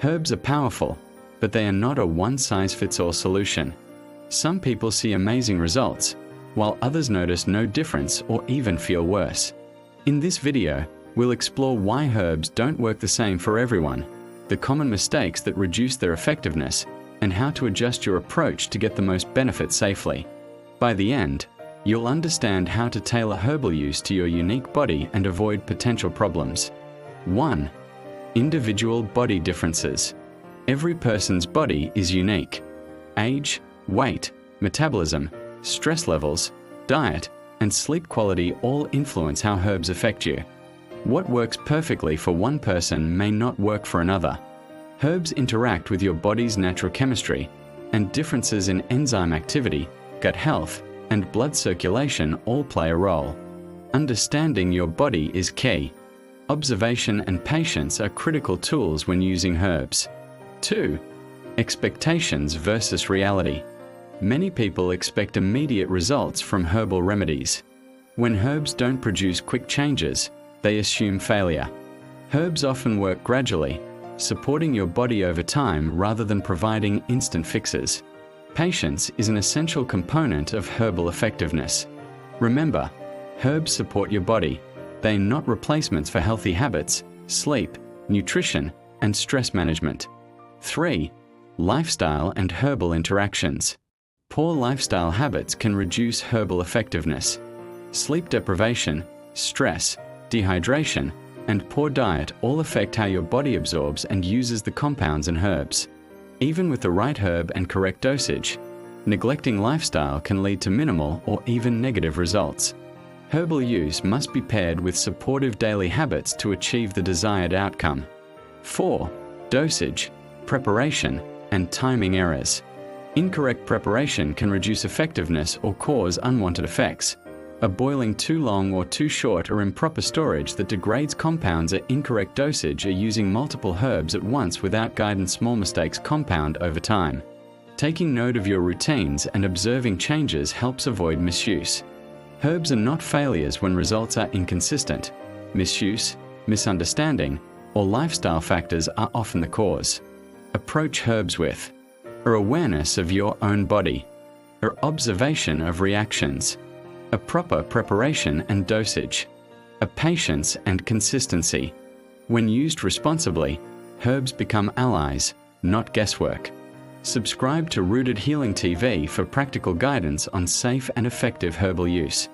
Herbs are powerful, but they are not a one-size-fits-all solution. Some people see amazing results, while others notice no difference or even feel worse. In this video, we'll explore why herbs don't work the same for everyone, the common mistakes that reduce their effectiveness, and how to adjust your approach to get the most benefit safely. By the end, you'll understand how to tailor herbal use to your unique body and avoid potential problems. 1. Individual body differences. Every person's body is unique. Age, weight, metabolism, stress levels, diet, and sleep quality all influence how herbs affect you. What works perfectly for one person may not work for another. Herbs interact with your body's natural chemistry, and differences in enzyme activity, gut health, and blood circulation all play a role. Understanding your body is key. Observation and patience are critical tools when using herbs. 2. Expectations versus reality. Many people expect immediate results from herbal remedies. When herbs don't produce quick changes, they assume failure. Herbs often work gradually, supporting your body over time rather than providing instant fixes. Patience is an essential component of herbal effectiveness. Remember, herbs support your body. They are not replacements for healthy habits, sleep, nutrition, and stress management. 3. Lifestyle and herbal interactions. Poor lifestyle habits can reduce herbal effectiveness. Sleep deprivation, stress, dehydration, and poor diet all affect how your body absorbs and uses the compounds in herbs. Even with the right herb and correct dosage, neglecting lifestyle can lead to minimal or even negative results. Herbal use must be paired with supportive daily habits to achieve the desired outcome. 4. Dosage, preparation, and timing errors. Incorrect preparation can reduce effectiveness or cause unwanted effects. A boiling too long or too short or improper storage that degrades compounds at incorrect dosage or using multiple herbs at once without guidance, small mistakes compound over time. Taking note of your routines and observing changes helps avoid misuse. Herbs are not failures when results are inconsistent. Misuse, misunderstanding, or lifestyle factors are often the cause. Approach herbs with an awareness of your own body, an observation of reactions, a proper preparation and dosage, a patience and consistency. When used responsibly, herbs become allies, not guesswork. Subscribe to Rooted Healing TV for practical guidance on safe and effective herbal use.